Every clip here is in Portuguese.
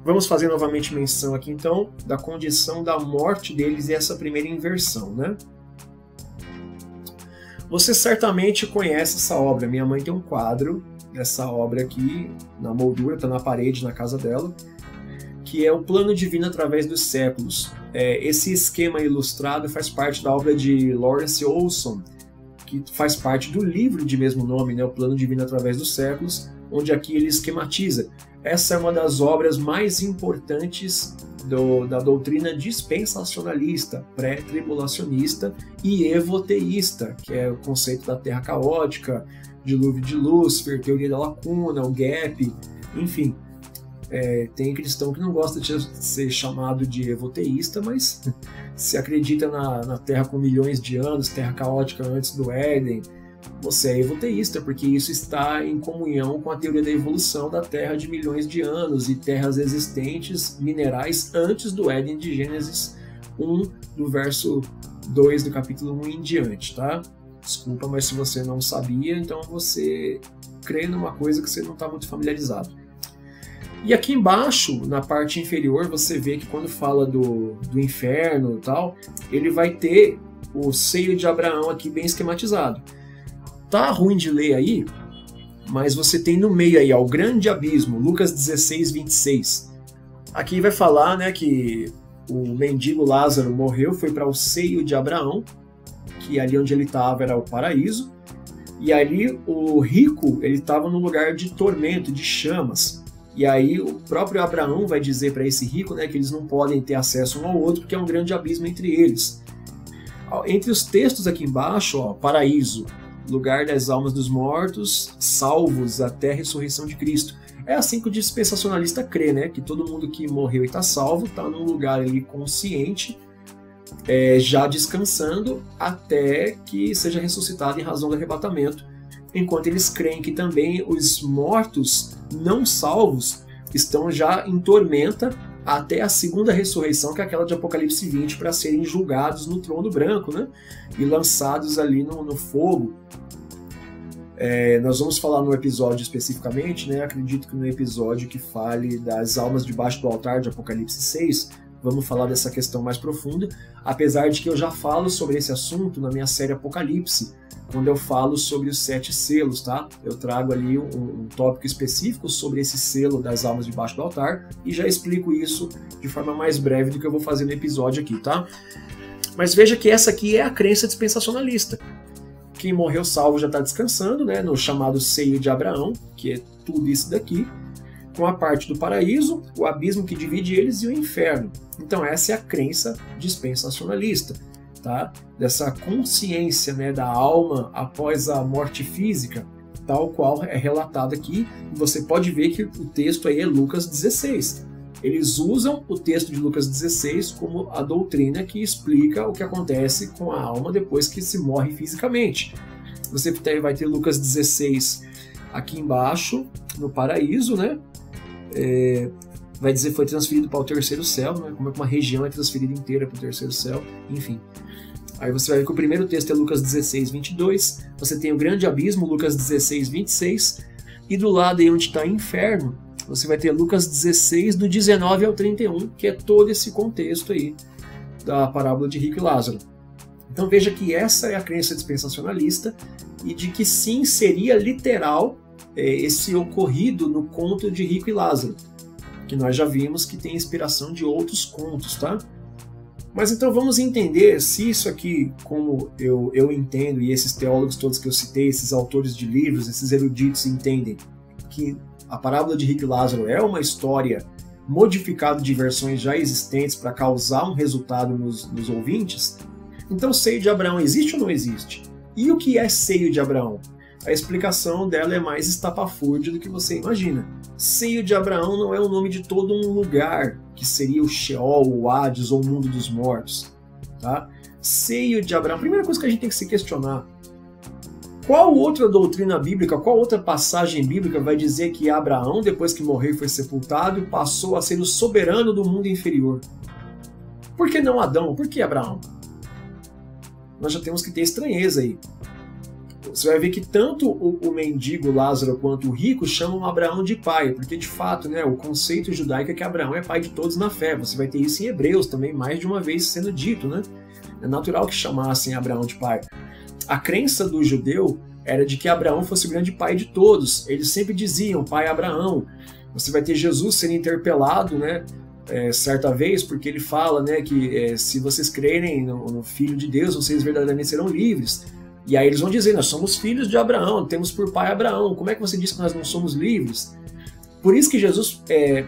Vamos fazer novamente menção aqui, então, da condição da morte deles e essa primeira inversão, né? Você certamente conhece essa obra. Minha mãe tem um quadro dessa obra aqui, na moldura, está na parede, na casa dela, que é o plano divino através dos séculos. Esse esquema ilustrado faz parte da obra de Lawrence Olson, que faz parte do livro de mesmo nome, né, o Plano Divino através dos séculos, onde aqui ele esquematiza. Essa é uma das obras mais importantes da doutrina dispensacionalista, pré-tribulacionista e evoteísta, que é o conceito da Terra caótica, dilúvio de Lúcifer, teoria da lacuna, o gap, enfim. Tem cristão que não gosta de ser chamado de evoteísta, mas se acredita na Terra com milhões de anos, Terra caótica antes do Éden, você é evoteísta, porque isso está em comunhão com a teoria da evolução da Terra de milhões de anos e terras existentes, minerais, antes do Éden de Gênesis 1, do verso 2 do capítulo 1 em diante, tá? Desculpa, mas se você não sabia, então você crê numa coisa que você não está muito familiarizado. E aqui embaixo, na parte inferior, você vê que quando fala do inferno e tal, ele vai ter o seio de Abraão aqui bem esquematizado. Tá ruim de ler aí, mas você tem no meio aí, ó, o grande abismo, Lucas 16, 26. Aqui vai falar, né, que o mendigo Lázaro morreu, foi para o seio de Abraão, que ali onde ele estava era o paraíso, e ali o rico, ele estava num lugar de tormento, de chamas. E aí o próprio Abraão vai dizer para esse rico, né, que eles não podem ter acesso um ao outro, porque é um grande abismo entre eles. Entre os textos aqui embaixo, ó, paraíso, lugar das almas dos mortos, salvos até a ressurreição de Cristo. É assim que o dispensacionalista crê, né? Que todo mundo que morreu e está salvo está num lugar ali consciente, já descansando até que seja ressuscitado em razão do arrebatamento. Enquanto eles creem que também os mortos não salvos estão já em tormenta até a segunda ressurreição, que é aquela de Apocalipse 20, para serem julgados no trono branco, né? E lançados ali no fogo. Nós vamos falar no episódio especificamente, né? Acredito que no episódio que fale das almas debaixo do altar de Apocalipse 6, vamos falar dessa questão mais profunda, apesar de que eu já falo sobre esse assunto na minha série Apocalipse, quando eu falo sobre os 7 selos, tá? Eu trago ali um tópico específico sobre esse selo das almas debaixo do altar e já explico isso de forma mais breve do que eu vou fazer no episódio aqui, tá? Mas veja que essa aqui é a crença dispensacionalista. Quem morreu salvo já está descansando, né? No chamado seio de Abraão, que é tudo isso daqui, com a parte do paraíso, o abismo que divide eles e o inferno. Então essa é a crença dispensacionalista. Tá? Dessa consciência, né, da alma após a morte física, tal qual é relatado aqui. Você pode ver que o texto aí é Lucas 16. Eles usam o texto de Lucas 16 como a doutrina que explica o que acontece com a alma depois que se morre fisicamente. Você vai ter Lucas 16 aqui embaixo, no paraíso, né? Vai dizer que foi transferido para o terceiro céu, né? Como é que uma região é transferida inteira para o terceiro céu, enfim. Aí você vai ver que o primeiro texto é Lucas 16, 22, você tem o grande abismo, Lucas 16, 26, e do lado aí onde está inferno, você vai ter Lucas 16, do 19 ao 31, que é todo esse contexto aí da parábola de Rico e Lázaro. Então veja que essa é a crença dispensacionalista, e de que sim, seria literal esse ocorrido no conto de Rico e Lázaro, que nós já vimos que tem inspiração de outros contos, tá? Mas então vamos entender se isso aqui, como eu entendo, e esses teólogos todos que eu citei, esses autores de livros, esses eruditos entendem, que a parábola de Rico e Lázaro é uma história modificada de versões já existentes para causar um resultado nos ouvintes, então seio de Abraão existe ou não existe? E o que é seio de Abraão? A explicação dela é mais estapafúrdia do que você imagina. Seio de Abraão não é o nome de todo um lugar, que seria o Sheol, o Hades ou o mundo dos mortos. Tá? Seio de Abraão, a primeira coisa que a gente tem que se questionar, qual outra doutrina bíblica, qual outra passagem bíblica vai dizer que Abraão, depois que morreu e foi sepultado, passou a ser o soberano do mundo inferior? Por que não Adão? Por que Abraão? Nós já temos que ter estranheza aí. você vai ver que tanto o mendigo Lázaro quanto o rico chamam Abraão de pai, porque de fato, né, o conceito judaico é que Abraão é pai de todos na fé. Você vai ter isso em Hebreus também, mais de uma vez sendo dito, né? É natural que chamassem Abraão de pai. A crença do judeu era de que Abraão fosse o grande pai de todos. Eles sempre diziam, pai Abraão. Você vai ter Jesus sendo interpelado, né, certa vez, porque ele fala, né, que se vocês crerem no Filho de Deus, vocês verdadeiramente serão livres. E aí eles vão dizer, nós somos filhos de Abraão, temos por pai Abraão. Como é que você diz que nós não somos livres? Por isso que Jesus,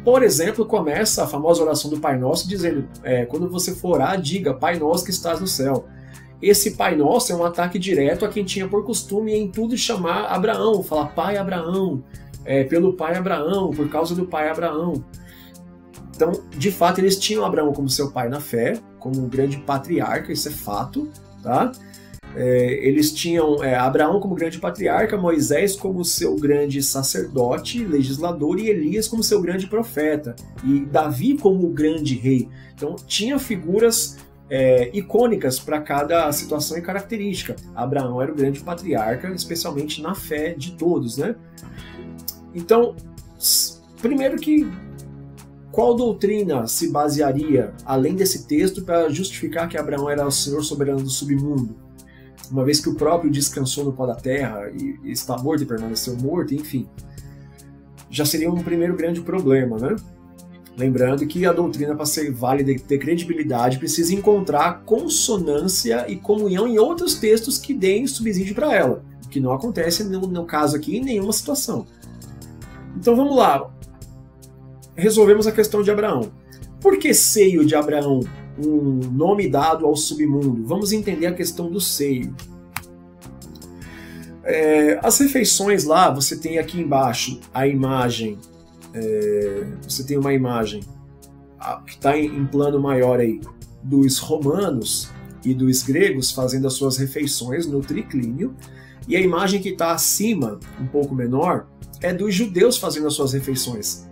por exemplo, começa a famosa oração do Pai Nosso dizendo, quando você for orar, diga, Pai Nosso que estás no céu. Esse Pai Nosso é um ataque direto a quem tinha por costume em tudo chamar Abraão, falar Pai Abraão, pelo Pai Abraão, por causa do Pai Abraão. Então, de fato, eles tinham Abraão como seu pai na fé, como um grande patriarca, isso é fato, tá? Eles tinham Abraão como grande patriarca, Moisés como seu grande sacerdote, legislador, e Elias como seu grande profeta, e Davi como o grande rei. Então tinha figuras icônicas para cada situação e característica. Abraão era o grande patriarca, especialmente na fé de todos, né? Então, primeiro que qual doutrina se basearia, além desse texto, para justificar que Abraão era o Senhor soberano do submundo? Uma vez que o próprio descansou no pó da terra e está morto e permaneceu morto, enfim. Já seria um primeiro grande problema, né? Lembrando que a doutrina, para ser válida e ter credibilidade, precisa encontrar consonância e comunhão em outros textos que deem subsídio para ela, o que não acontece no caso aqui em nenhuma situação. Então vamos lá. Resolvemos a questão de Abraão. Por que seio de Abraão? Um nome dado ao submundo. Vamos entender a questão do seio. As refeições lá, você tem aqui embaixo a imagem, você tem uma imagem que está em plano maior aí, dos romanos e dos gregos fazendo as suas refeições no triclínio, e a imagem que está acima, um pouco menor, é dos judeus fazendo as suas refeições.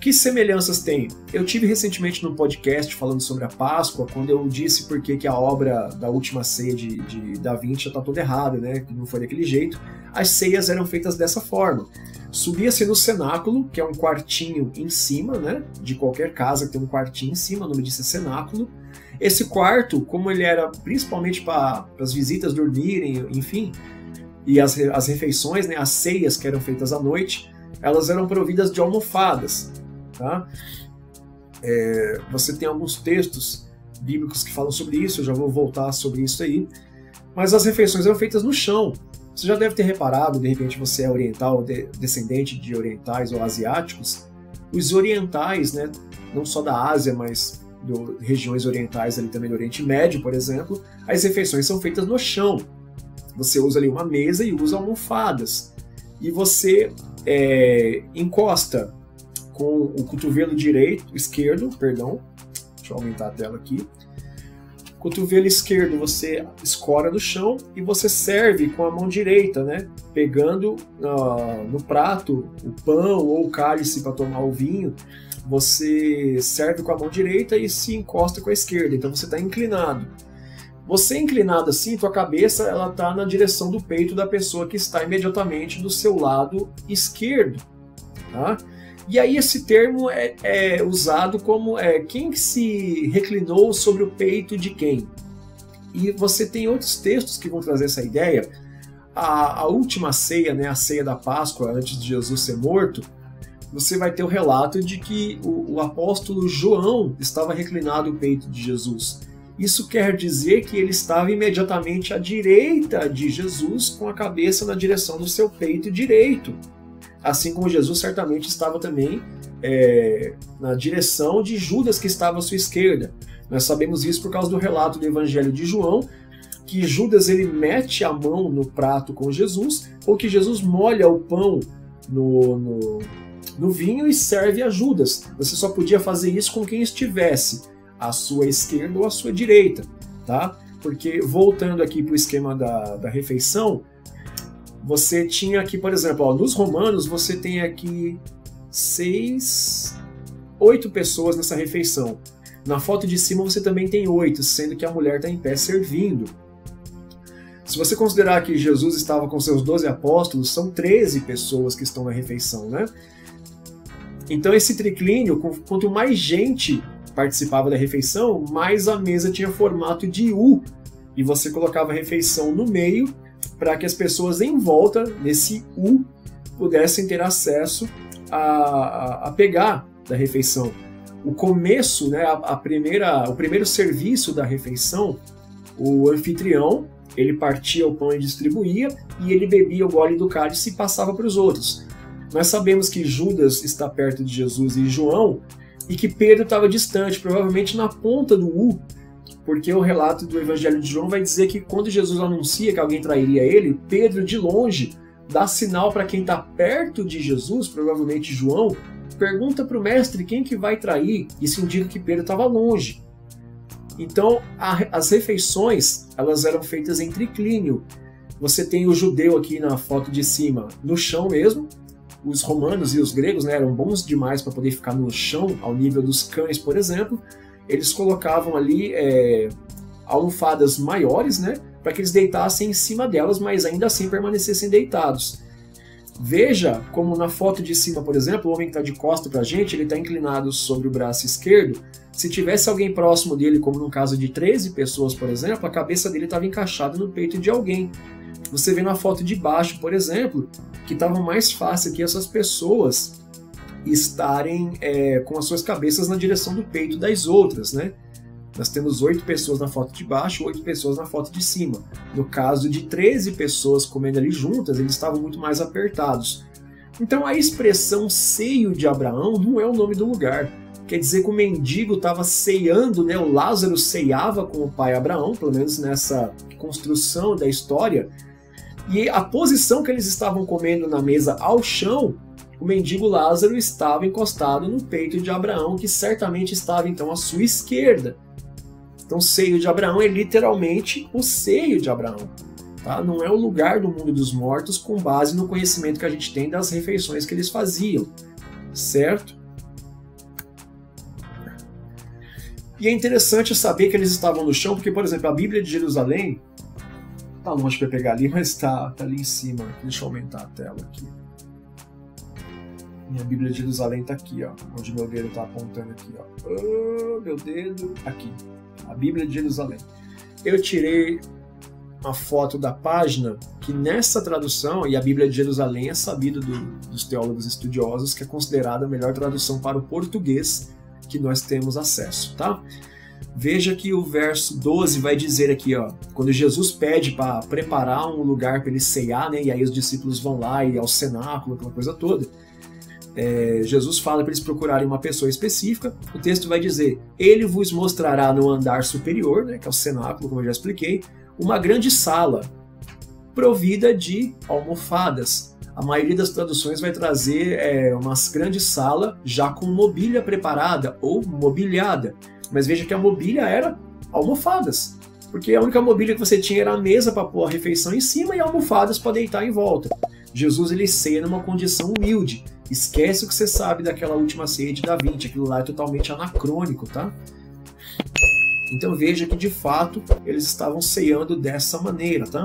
Que semelhanças tem? Eu tive recentemente num podcast falando sobre a Páscoa, quando eu disse por que a obra da Última Ceia de Da Vinci está toda errada, né? Que não foi daquele jeito. As ceias eram feitas dessa forma. Subia-se no cenáculo, que é um quartinho em cima, né? De qualquer casa que tem um quartinho em cima, o nome disso é cenáculo. Esse quarto, como ele era principalmente para as visitas dormirem, enfim, e as refeições, né? As ceias que eram feitas à noite, elas eram providas de almofadas. Tá? Você tem alguns textos bíblicos que falam sobre isso, eu já vou voltar sobre isso aí, mas as refeições eram feitas no chão. Você já deve ter reparado, de repente você é oriental, descendente de orientais ou asiáticos, os orientais, né, não só da Ásia, mas de regiões orientais ali também do Oriente Médio, por exemplo, as refeições são feitas no chão. Você usa ali uma mesa e usa almofadas, e você encosta com o cotovelo esquerdo, deixa eu aumentar a tela aqui. Cotovelo esquerdo você escora no chão e você serve com a mão direita, né? Pegando no prato o pão ou o cálice para tomar o vinho, você serve com a mão direita e se encosta com a esquerda, então você está inclinado. Você inclinado assim, tua cabeça ela está na direção do peito da pessoa que está imediatamente do seu lado esquerdo, tá? E aí esse termo é usado como quem que se reclinou sobre o peito de quem. E você tem outros textos que vão trazer essa ideia. A última ceia, né, a ceia da Páscoa, antes de Jesus ser morto, você vai ter o relato de que o apóstolo João estava reclinado o peito de Jesus. Isso quer dizer que ele estava imediatamente à direita de Jesus, com a cabeça na direção do seu peito direito. Assim como Jesus certamente estava também na direção de Judas, que estava à sua esquerda. Nós sabemos isso por causa do relato do Evangelho de João, que Judas ele mete a mão no prato com Jesus, ou que Jesus molha o pão no vinho e serve a Judas. Você só podia fazer isso com quem estivesse à sua esquerda ou à sua direita, tá? Porque, voltando aqui para o esquema da refeição, você tinha aqui, por exemplo, nos romanos, você tem aqui 8 pessoas nessa refeição. Na foto de cima você também tem 8, sendo que a mulher está em pé servindo. Se você considerar que Jesus estava com seus 12 apóstolos, são 13 pessoas que estão na refeição, né? Então esse triclínio, quanto mais gente participava da refeição, mais a mesa tinha formato de U, e você colocava a refeição no meio para que as pessoas em volta, nesse U, pudessem ter acesso a pegar da refeição. O começo, né, o primeiro serviço da refeição, o anfitrião, ele partia o pão e distribuía, e ele bebia o gole do cálice e passava para os outros. Nós sabemos que Judas está perto de Jesus e João, e que Pedro estava distante, provavelmente na ponta do U, porque o relato do Evangelho de João vai dizer que quando Jesus anuncia que alguém trairia ele, Pedro, de longe, dá sinal para quem está perto de Jesus, provavelmente João, pergunta para o mestre quem que vai trair. Isso indica que Pedro estava longe. Então, as refeições, elas eram feitas em triclínio. Você tem o judeu aqui na foto de cima, no chão mesmo. Os romanos e os gregos, né, eram bons demais para poder ficar no chão, ao nível dos cães, por exemplo. Eles colocavam ali almofadas maiores, né, para que eles deitassem em cima delas, mas ainda assim permanecessem deitados. Veja como na foto de cima, por exemplo, o homem que está de costa para a gente, ele está inclinado sobre o braço esquerdo. Se tivesse alguém próximo dele, como no caso de 13 pessoas, por exemplo, a cabeça dele estava encaixada no peito de alguém. Você vê na foto de baixo, por exemplo, que estava mais fácil aqui essas pessoas estarem com as suas cabeças na direção do peito das outras, né? Nós temos 8 pessoas na foto de baixo, 8 pessoas na foto de cima. No caso de 13 pessoas comendo ali juntas, eles estavam muito mais apertados. Então a expressão seio de Abraão não é o nome do lugar. Quer dizer que o mendigo estava ceando, né? O Lázaro ceiava com o pai Abraão, pelo menos nessa construção da história. E a posição que eles estavam comendo na mesa ao chão, o mendigo Lázaro estava encostado no peito de Abraão, que certamente estava então à sua esquerda. Então, seio de Abraão é literalmente o seio de Abraão. Tá? Não é o lugar do mundo dos mortos com base no conhecimento que a gente tem das refeições que eles faziam. Certo? E é interessante saber que eles estavam no chão, porque, por exemplo, a Bíblia de Jerusalém, tá longe para pegar ali, mas tá ali em cima. Deixa eu aumentar a tela aqui. Minha Bíblia de Jerusalém tá aqui, ó, onde meu dedo tá apontando aqui, ó. Oh, meu dedo aqui. A Bíblia de Jerusalém. Eu tirei uma foto da página que nessa tradução, e a Bíblia de Jerusalém é sabido dos teólogos estudiosos que é considerada a melhor tradução para o português que nós temos acesso, tá? Veja que o verso 12 vai dizer aqui, ó, quando Jesus pede para preparar um lugar para ele ceiar, né, e aí os discípulos vão lá e ao cenáculo, aquela coisa toda, Jesus fala para eles procurarem uma pessoa específica. O texto vai dizer, ele vos mostrará no andar superior, né, que é o cenáculo, como eu já expliquei, uma grande sala provida de almofadas. A maioria das traduções vai trazer uma grande sala já com mobília preparada ou mobiliada. Mas veja que a mobília era almofadas, porque a única mobília que você tinha era a mesa para pôr a refeição em cima e almofadas para deitar em volta. Jesus ele ceia numa condição humilde. Esquece o que você sabe daquela última ceia de Da Vinci, aquilo lá é totalmente anacrônico, tá? Então veja que de fato eles estavam ceando dessa maneira, tá?